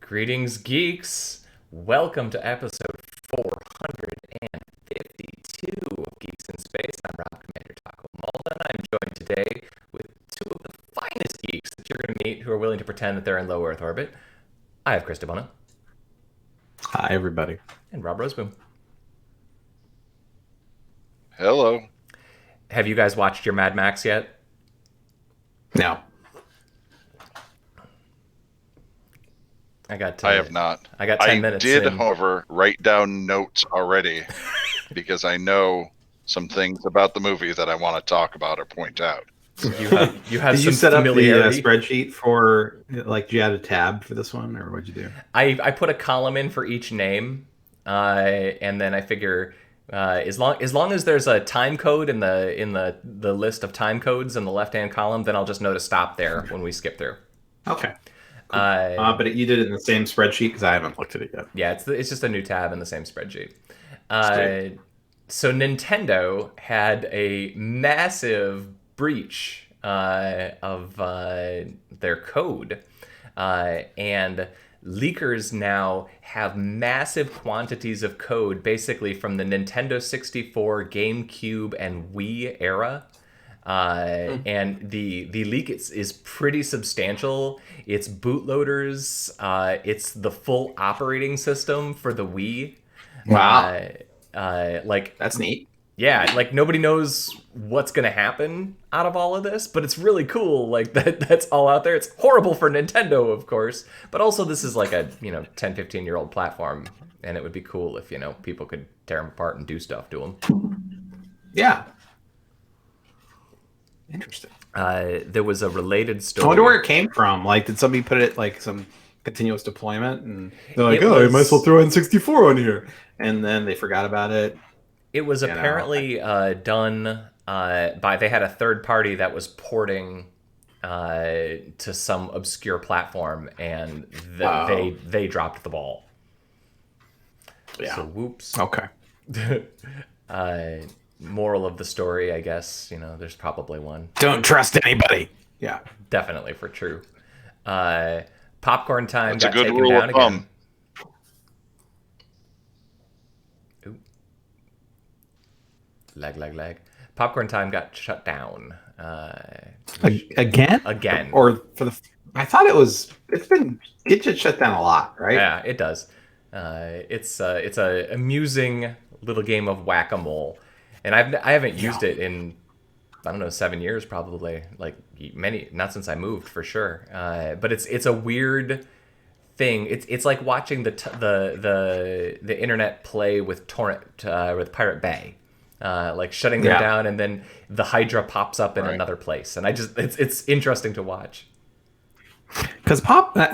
Greetings, geeks. Welcome to episode 452 of Geeks in Space. I'm Rob Commander Taco Malden. I'm joined today with two of the finest geeks that you're going to meet who are willing to pretend that they're in low Earth orbit. I have Chris DeBona. Hi, everybody. And Rob Roseboom. Hello. Have you guys watched your Mad Max yet? No. I have not. I got 10 minutes I did, in. however, write down notes already because I know some things about the movie that I want to talk about or point out. So you have Did some you set up the familiarity. spreadsheet for, like, did you add a tab for this one, or what'd you do? I put a column in for each name, and then I figure as long as there's a time code in the list of time codes in the left hand column, then I'll just know to stop there when we skip through. Okay. Cool. But you did it in the same spreadsheet because I haven't looked at it yet. Yeah, it's just a new tab in the same spreadsheet. So Nintendo had a massive breach of their code, and leakers now have massive quantities of code, basically from the Nintendo 64, GameCube, and Wii era. And the leak is pretty substantial. It's bootloaders. It's the full operating system for the Wii. Wow. Like That's neat. yeah, like nobody knows what's gonna happen out of all of this, but it's really cool. Like that's all out there. It's horrible for Nintendo, of course, but also this is like a 10, 15-year-old platform, and it would be cool if people could tear them apart and do stuff to them. Yeah. Interesting. There was a related story. I wonder where it came from. Like, did somebody put it like some continuous deployment, and they're like, It I was- might as well throw in 64 on here, and then they forgot about it. It was apparently done by, they had a third party that was porting to some obscure platform, and they dropped the ball. Yeah. So whoops. Okay. Moral of the story, I guess, there's probably one. Don't trust anybody. Yeah. Definitely for true. Popcorn time That's a got good taken rule down of thumb. again. Ooh. Lag. Popcorn time got shut down. Again? Again. Or I thought it just shut down a lot, right? Yeah, it does. It's a amusing little game of whack-a-mole, and I haven't used it in, I don't know, 7 years probably, like not since I moved for sure. But it's a weird thing. It's like watching the internet play with with Pirate Bay, like shutting them down, and then the Hydra pops up in another place, and it's interesting to watch. Because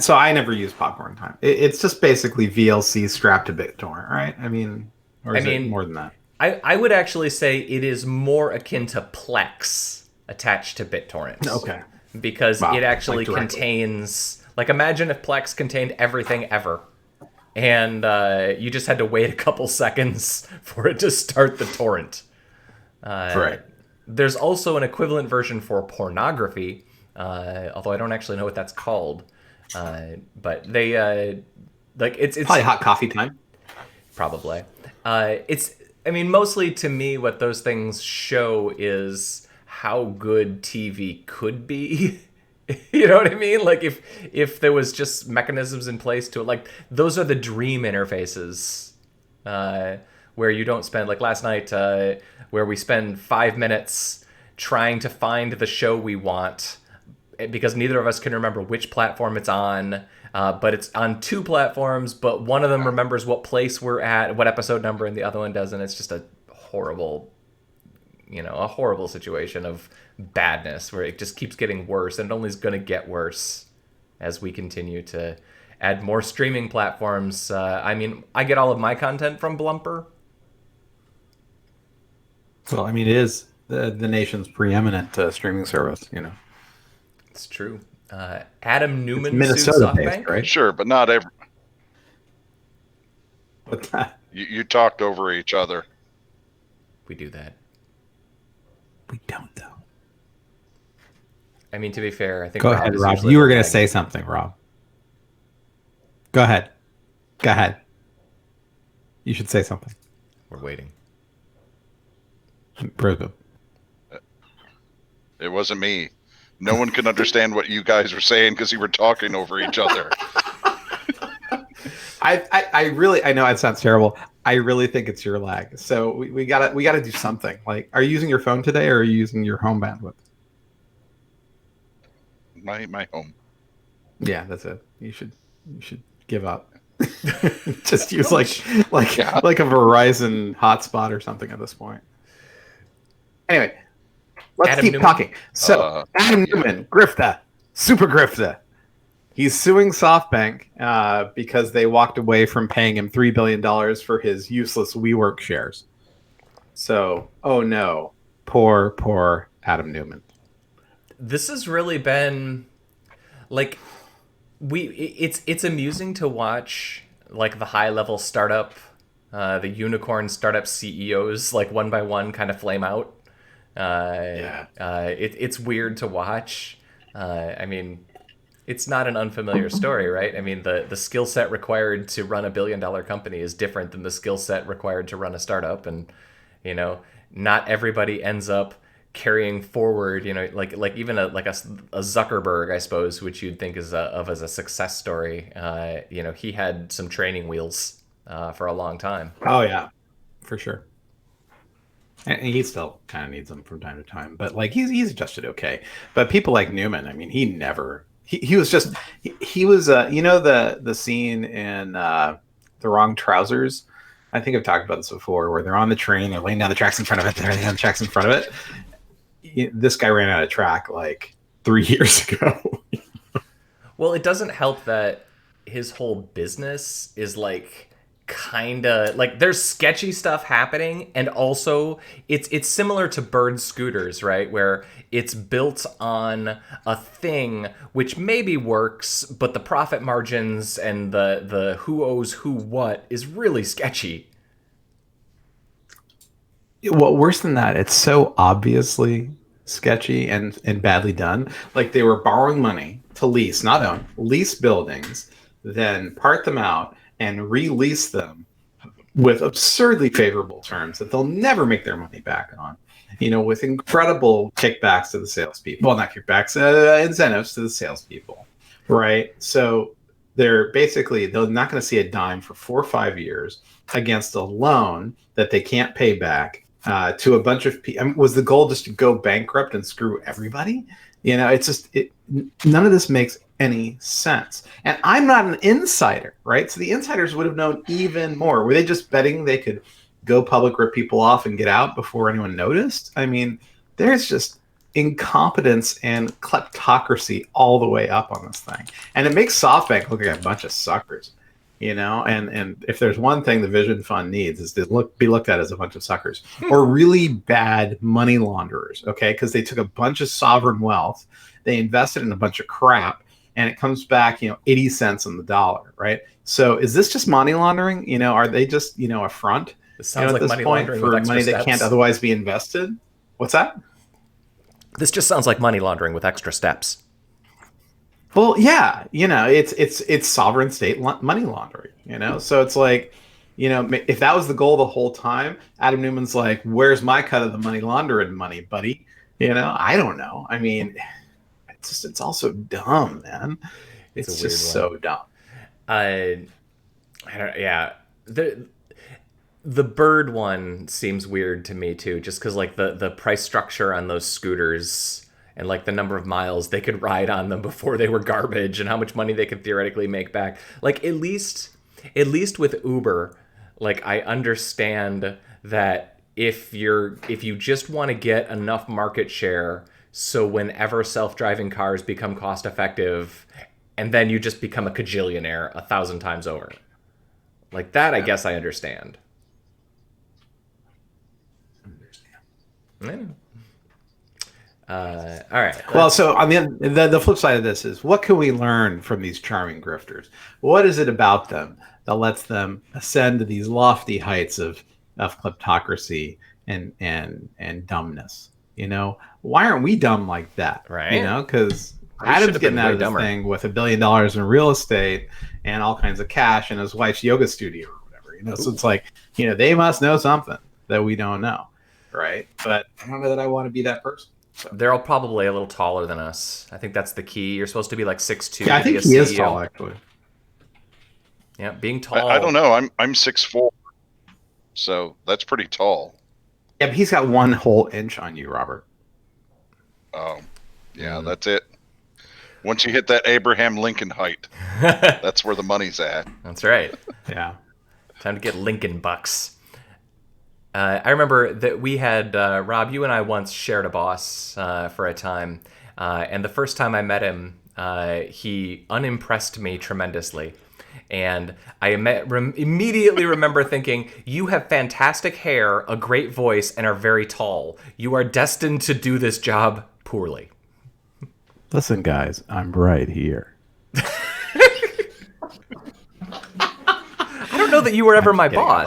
so I never use Popcorn Time. It's just basically VLC strapped to BitTorrent, right? I mean, it more than that? I would actually say it is more akin to Plex attached to BitTorrent. Okay. Because it actually like contains, like, imagine if Plex contained everything ever, and you just had to wait a couple seconds for it to start the torrent. Right. There's also an equivalent version for pornography, although I don't actually know what that's called. But they it's Probably Hot Coffee Time. probably. Mostly to me, what those things show is how good TV could be. You know what I mean? Like if there was just mechanisms in place to it, like those are the dream interfaces, where you don't spend, like last night, where we spend 5 minutes trying to find the show we want, because neither of us can remember which platform it's on. But it's on two platforms, but one of them remembers what place we're at, what episode number, and the other one doesn't. It's just a horrible situation of badness where it just keeps getting worse, and it only is going to get worse as we continue to add more streaming platforms. I get all of my content from Blumper. Well, it is the nation's preeminent streaming service, It's true. Adam Neuman sued Minnesota-based, SoftBank. right? Sure, but not every. What's that? You talked over each other. We do that. We don't, though. To be fair, I think Go Rob ahead, is Rob. usually You were the going to guy. say something, Rob. Go ahead. Go ahead. You should say something. We're waiting. Bro. It wasn't me. No one could understand what you guys were saying because you were talking over each other. I know it sounds terrible. I really think it's your lag. So we gotta do something. Like, are you using your phone today, or are you using your home bandwidth? My home. Yeah, that's it. You should give up. Just use like a Verizon hotspot or something at this point. Anyway, let's keep talking. So Adam Neuman, grifter, super grifter. He's suing SoftBank because they walked away from paying him $3 billion for his useless WeWork shares. So, oh no, poor Adam Neuman. This has really been like it's amusing to watch like the high level startup, the unicorn startup CEOs like one by one kind of flame out. It's weird to watch. I mean, it's not an unfamiliar story, right? I mean, the skill set required to run $1 billion company is different than the skill set required to run a startup, and not everybody ends up carrying forward, like even a Zuckerberg, I suppose, which you'd think is as a success story. He had some training wheels for a long time. Oh yeah, for sure. And he still kind of needs them from time to time, but like he's adjusted okay. But people like Neuman, I mean, he was the scene in The Wrong Trousers. I think I've talked about this before, where they're on the train, they're laying down the tracks in front of it, they're laying down the tracks in front of it. This guy ran out of track like 3 years ago. Well, it doesn't help that his whole business is like kind of like there's sketchy stuff happening, and also it's similar to Bird scooters, right, where it's built on a thing which maybe works, but the profit margins and the who owes who what is really sketchy. Well, worse than that, it's so obviously sketchy and badly done. Like they were borrowing money to lease, not own, lease buildings, then part them out and release them with absurdly favorable terms that they'll never make their money back on, with incredible kickbacks to the salespeople. Well, not kickbacks, incentives to the salespeople, right? So they're not going to see a dime for 4 or 5 years against a loan that they can't pay back to a bunch of people. Was the goal just to go bankrupt and screw everybody? It's just none of this makes any sense. And I'm not an insider, right? So the insiders would have known even more. Were they just betting they could go public, rip people off, and get out before anyone noticed? I mean, there's just incompetence and kleptocracy all the way up on this thing. And it makes SoftBank look like a bunch of suckers, and if there's one thing the Vision Fund needs is to be looked at as a bunch of suckers or really bad money launderers, okay? Because they took a bunch of sovereign wealth, they invested in a bunch of crap, and it comes back, 80 cents on the dollar, right? So is this just money laundering? Are they just, a front? It sounds like money laundering for money that can't otherwise be invested. What's that? This just sounds like money laundering with extra steps. Well, yeah, it's sovereign state money laundering, So it's like, if that was the goal the whole time, Adam Neuman's like, where's my cut of the money laundering money, buddy? I don't know. I mean, it's also dumb, man. It's just so dumb. I don't. Yeah, the Bird one seems weird to me too, just because like the price structure on those scooters and like the number of miles they could ride on them before they were garbage and how much money they could theoretically make back. Like at least with Uber, like I understand that if you just want to get enough market share, so whenever self-driving cars become cost effective, and then you just become a cajillionaire 1,000 times over. Like that, I guess I understand. Yeah. All right. Well, so on the flip side of this is, what can we learn from these charming grifters? What is it about them that lets them ascend to these lofty heights of kleptocracy and dumbness? Why aren't we dumb like that? Right. Because Adam's getting out of this thing with $1 billion in real estate, and all kinds of cash in his wife's yoga studio or whatever. So it's like, they must know something that we don't know, right? But I don't know that I want to be that person. So. They're all probably a little taller than us. I think that's the key. You're supposed to be like 6'2". Yeah, I think he is tall, actually. Yeah, being tall. I don't know. I'm 6'4", so that's pretty tall. Yeah, but he's got 1 whole inch on you, Robert. Oh, yeah, that's it. Once you hit that Abraham Lincoln height, that's where the money's at. That's right. Yeah. Time to get Lincoln bucks. I remember that we had, Rob, you and I once shared a boss for a time. And the first time I met him, he unimpressed me tremendously. And I immediately remember thinking, you have fantastic hair, a great voice, and are very tall. You are destined to do this job poorly. Listen, guys, I'm right here. I don't know that you were ever my boss.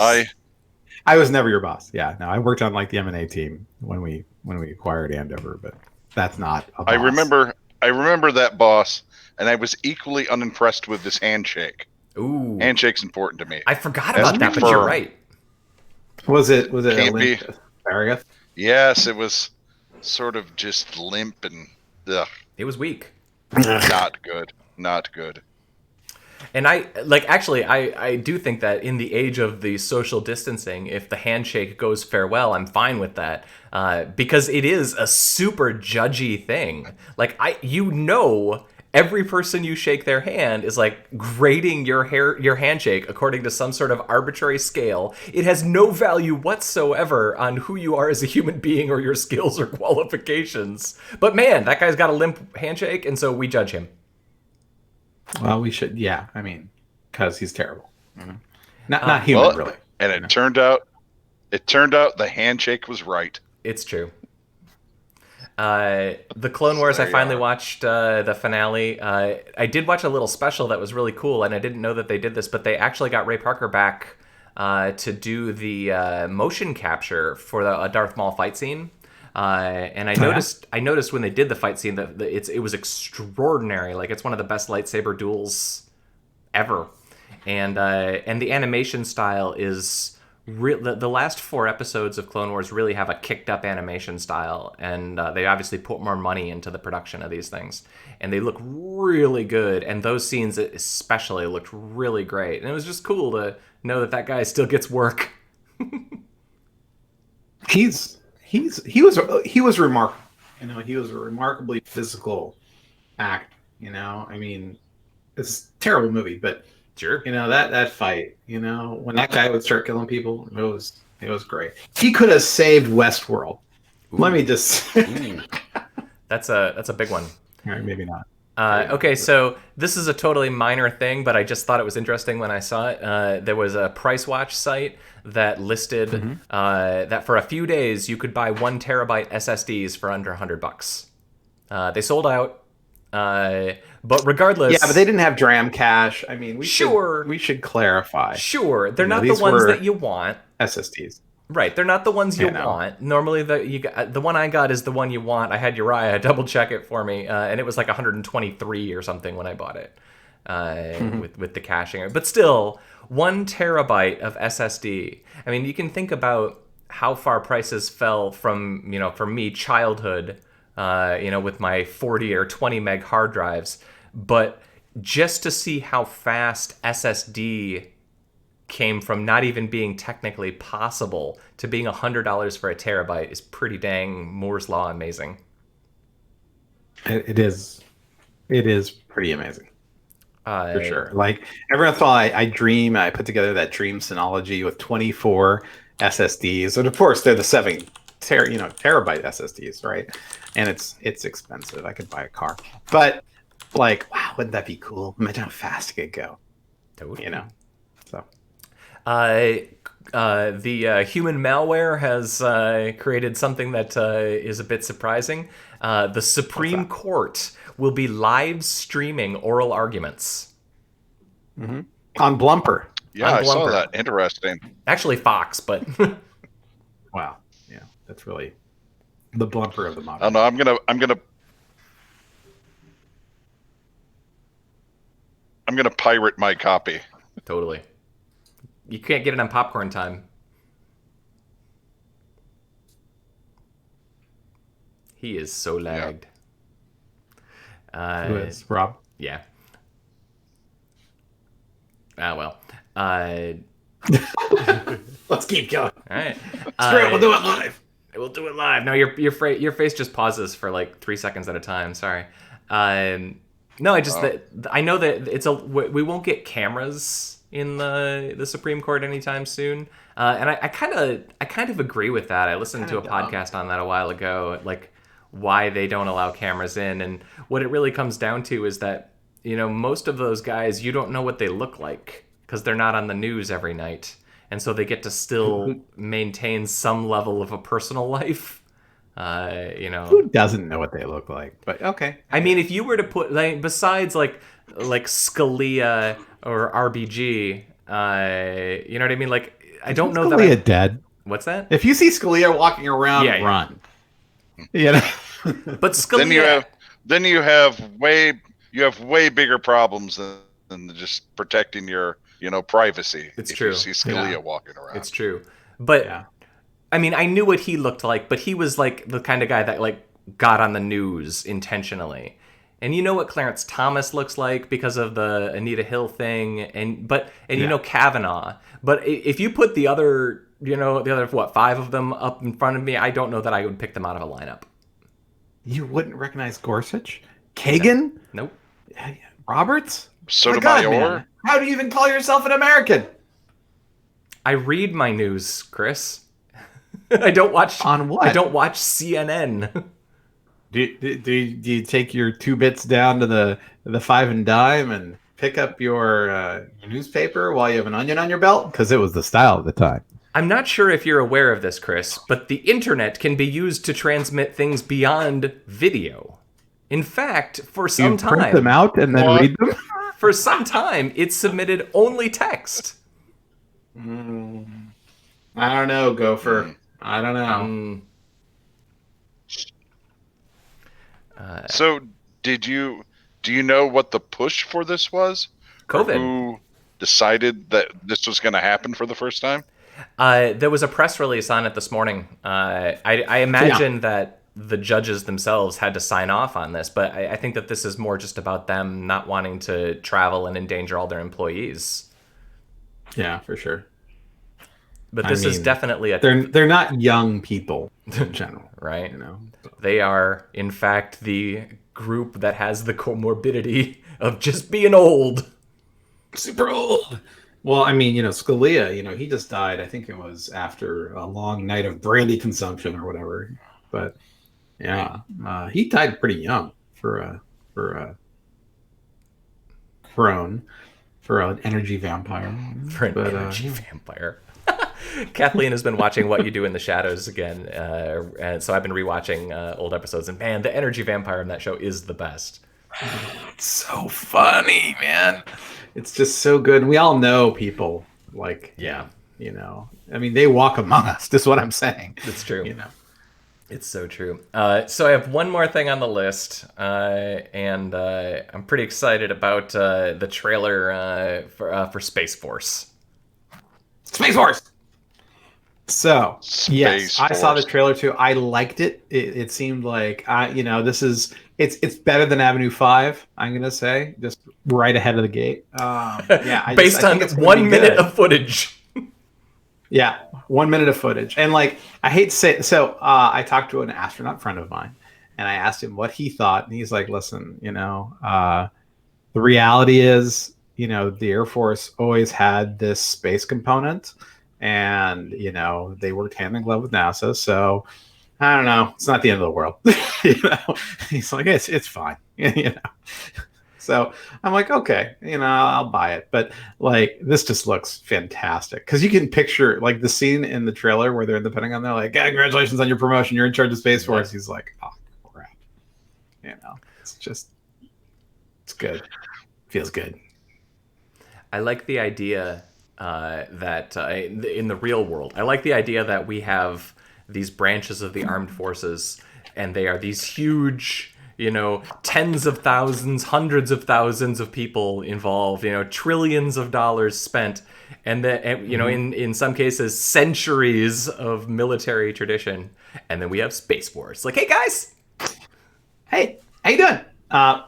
I was never your boss. Yeah, no, I worked on like the M&A team when we acquired Andover, but that's not a boss. I remember that boss, and I was equally unimpressed with this handshake. Ooh, handshake's important to me. I forgot about that, but you're right. Was it Can't a limp asparagus? Yes, it was sort of just limp and ugh. It was weak. Not good. Not good. And I do think that in the age of the social distancing, if the handshake goes farewell, I'm fine with that. Because it is a super judgy thing. Like, every person you shake their hand is like grading your handshake according to some sort of arbitrary scale. It has no value whatsoever on who you are as a human being or your skills or qualifications. But man, that guy's got a limp handshake, and so we judge him. Well, we should, yeah. I mean, because he's terrible. Not human, really. And it turned out the handshake was right. It's true. The Clone Wars, I finally watched the finale. I did watch a little special that was really cool, and I didn't know that they did this, but they actually got Ray Parker back to do the motion capture for the Darth Maul fight scene. And I noticed when they did the fight scene that it was extraordinary. Like, it's one of the best lightsaber duels ever, and the animation style is. The last 4 episodes of Clone Wars really have a kicked-up animation style, and they obviously put more money into the production of these things, and they look really good, and those scenes especially looked really great, and it was just cool to know that guy still gets work. He was remarkable. He was a remarkably physical actor. I mean, it's a terrible movie, but. Sure. That fight, when that guy would start killing people, it was great. He could have saved Westworld. Ooh. Let me just That's a big one. All right, maybe not. Okay, so this is a totally minor thing, but I just thought it was interesting when I saw it. There was a Price Watch site that listed that for a few days you could buy 1 terabyte SSDs for under $100. They sold out. But regardless, yeah, but they didn't have DRAM cache. I mean, we should clarify. Sure, they're not the ones that you want. SSDs, right? They're not the ones you want. Normally, the one I got is the one you want. I had Uriah double check it for me, and it was like 123 or something when I bought it with the caching. But still, 1 terabyte of SSD. I mean, you can think about how far prices fell from for me childhood. With my 40 or 20 meg hard drives. But just to see how fast SSD came from not even being technically possible to being $100 for a terabyte is pretty dang Moore's Law amazing. It is pretty amazing. For sure. Like, every once in a while I put together that dream Synology with 24 SSDs. And of course, they're the 7 terabyte SSDs, right? And it's expensive. I could buy a car, but like, wow, wouldn't that be cool? Imagine how fast it could go. Totally. So. The human malware has created something that is a bit surprising. The Supreme Court will be live streaming oral arguments on Blumper. Yeah, I saw that. Interesting. Actually, Fox, but wow. Yeah, that's really the Blumper of the modern. Oh no, I'm gonna I'm gonna pirate my copy. Totally. You can't get it on popcorn time. He is so lagged. Who is Rob? Yeah. Well. Let's keep going. All right. Screw it, we'll do it live. We'll do it live. No, your face just pauses for like 3 seconds at a time. Sorry. No, I know that we won't get cameras in the Supreme Court anytime soon, and I kind of agree with that. I listened to a podcast on that a while ago, like why they don't allow cameras in, and what it really comes down to is that most of those guys, you don't know what they look like because they're not on the news every night. And so they get to still maintain some level of a personal life. Who doesn't know what they look like? But okay. I mean, if you were to put, like, besides like Scalia or RBG, you know what I mean? Like, I don't know that Scalia dead. What's that? If you see Scalia walking around, run. But Scalia. Then you have way bigger problems than just protecting your privacy. It's if true. You see Scalia walking around. It's true. But I mean, I knew what he looked like, but he was like the kind of guy that like got on the news intentionally. And you know what Clarence Thomas looks like because of the Anita Hill thing, and Kavanaugh. But if you put the other, what, 5 of them up in front of me, I don't know that I would pick them out of a lineup. You wouldn't recognize Gorsuch? Kagan? Nope. Roberts? Sotomayor? How do you even call yourself an American? I read my news, Chris. I don't watch on what? I don't watch CNN. Do you take your 2 bits down to the 5 and dime and pick up your newspaper while you have an onion on your belt? Because it was the style at the time. I'm not sure if you're aware of this, Chris, but the internet can be used to transmit things beyond video. In fact, for some time, print them out and then read them. For some time, it submitted only text. I don't know, Gopher. I don't know. So, do you know what the push for this was? COVID. Who decided that this was going to happen for the first time? There was a press release on it this morning. I imagine that the judges themselves had to sign off on this, but I think that this is more just about them not wanting to travel and endanger all their employees. Yeah, for sure. But this is definitely they're not young people in general, right? They are, in fact, the group that has the comorbidity of just being old, super old. Well, I mean, Scalia, he just died. I think it was after a long night of brandy consumption or whatever. But yeah, he died pretty young for an energy vampire. Energy vampire. Kathleen has been watching What You Do in the Shadows again, and so I've been rewatching old episodes. And man, the energy vampire in that show is the best. It's so funny, man. It's just so good. And we all know people like, I mean, they walk among us. That's what I'm saying. It's true. It's so true. So I have one more thing on the list, and I'm pretty excited about the trailer for Space Force. Space Force! So, yes, I saw the trailer too. I liked it. It seemed like, it's better than Avenue 5, I'm going to say, just right ahead of the gate. Based on 1 minute of footage. Yeah, 1 minute of footage. And I hate to say it. So I talked to an astronaut friend of mine, and I asked him what he thought. And he's like, listen, the reality is, the Air Force always had this space component, and, they worked hand in glove with NASA. So I don't know. It's not the end of the world. He's like, it's fine. So I'm like, okay, I'll buy it. But this just looks fantastic because you can picture the scene in the trailer where they're in the Pentagon. They're like, congratulations on your promotion. You're in charge of Space Force. He's like, oh crap. It's good. Feels good. I like the idea that in the real world, I like the idea that we have these branches of the armed forces, and they are these huge, tens of thousands, hundreds of thousands of people involved, trillions of dollars spent, and then, in some cases, centuries of military tradition. And then we have Space Wars. Like, hey, guys! Hey, how you doing?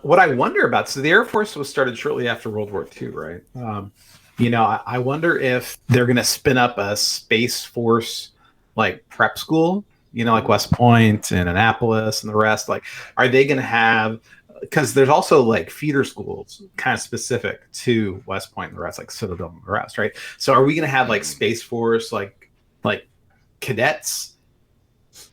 What I wonder about, so the Air Force was started shortly after World War II, right? I wonder if they're going to spin up a Space Force like prep school, like West Point and Annapolis and the rest. Like, are they going to have, because there's also like feeder schools kind of specific to West Point and the rest, like Citadel and the rest, right? So are we going to have like Space Force, like cadets,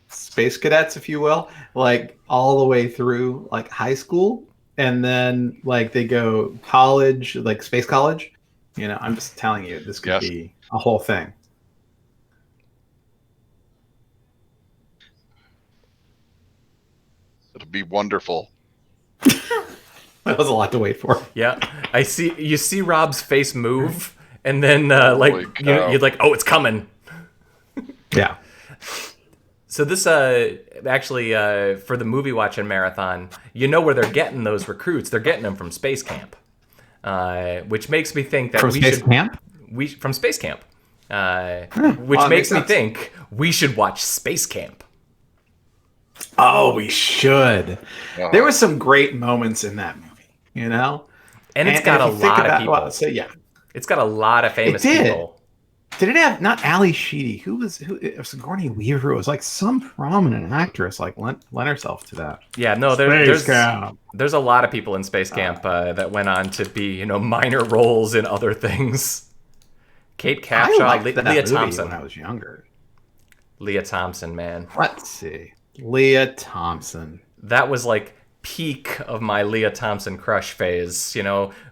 space cadets, if you will, like all the way through like high school, and then like they go college, like space college? I'm just telling you, this could be a whole thing. It'll be wonderful. That was a lot to wait for. Yeah, you see Rob's face move, and then you're like, oh, it's coming. Yeah. So this actually for the movie watching marathon, where they're getting those recruits? They're getting them from Space Camp, which makes me think that from Space Camp, which makes me think we should watch Space Camp. Oh, we should. There were some great moments in that movie, and it's got a lot of people. It's got a lot of famous people. Did it have not Ali Sheedy? Who it was Sigourney Weaver? It was like some prominent actress like lent herself to that. Yeah, no, there's a lot of people in Space Camp that went on to be minor roles in other things. Kate Capshaw, Leah Thompson. When I was younger. Leah Thompson, man. Let's see, Leah Thompson. That was like peak of my Leah Thompson crush phase.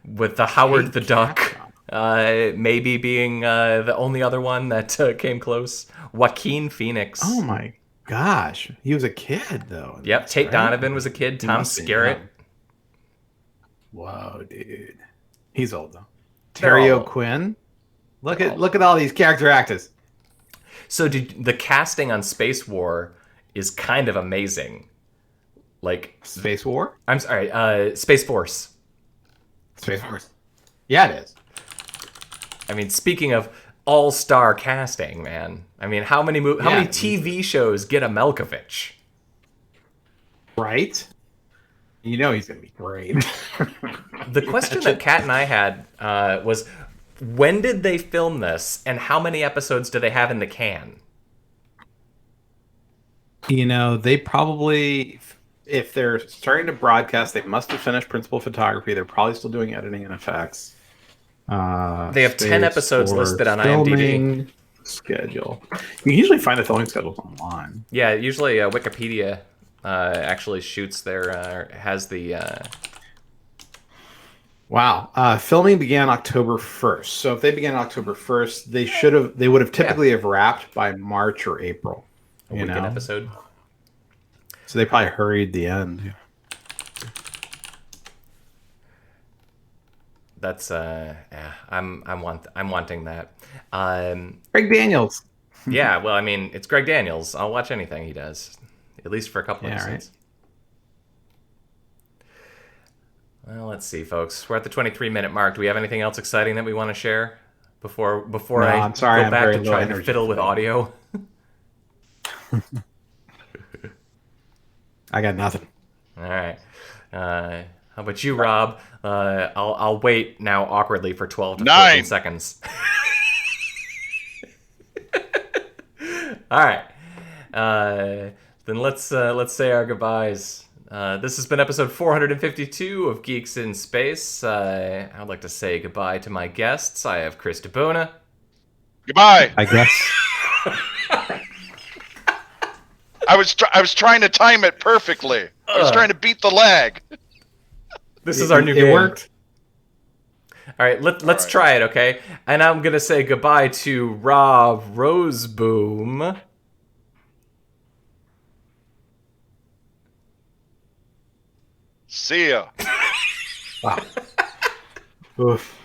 With the Howard the Duck. Maybe being the only other one that came close. Joaquin Phoenix. Oh my gosh, he was a kid though. Yep, Tate Donovan was a kid. Tom Skerritt. Whoa, dude, he's old though. Terry O'Quinn. Look at all these character actors. So the casting on Space War is kind of amazing. Like Space War? I'm sorry, Space Force. Space Force. Yeah, it is. I mean, speaking of all-star casting, man. I mean, how many TV shows get a Malkovich? Right? He's going to be great. The question that Kat and I had was, when did they film this, and how many episodes do they have in the can? They probably, if they're starting to broadcast, they must have finished principal photography. They're probably still doing editing and effects. They have 10 episodes listed on IMDb. Schedule. You can usually find the filming schedules online. Yeah, usually Wikipedia actually shoots has the... Wow. Filming began October 1st. So if they began October 1st, they would have typically have wrapped by March or April. A weekend episode. So they probably hurried the end. That's I'm wanting that. Greg Daniels. Yeah, well, I mean, it's Greg Daniels. I'll watch anything he does, at least for a couple episodes. Right. Well, let's see, folks. We're at the 23-minute mark. Do we have anything else exciting that we want to share before no, I I'm sorry, go back to try to fiddle with audio? I got nothing. All right. How about you, Rob? I'll wait now awkwardly for 12 to 14 seconds. All right. Then let's say our goodbyes. This has been episode 452 of Geeks in Space. I'd like to say goodbye to my guests. I have Chris DeBona. Goodbye. I guess. I was trying to time it perfectly. I was trying to beat the lag. This is our new game. It worked. All right, let's try it, okay? And I'm going to say goodbye to Rob Roseboom. See ya. Wow. Oof.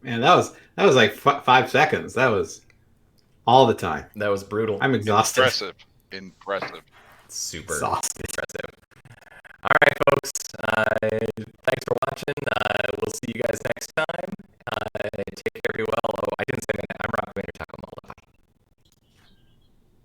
Man, that was like 5 seconds. That was all the time. That was brutal. I'm exhausted. Impressive. Super exhausted. impressive. All right, folks. Thanks for watching. We'll see you guys next time.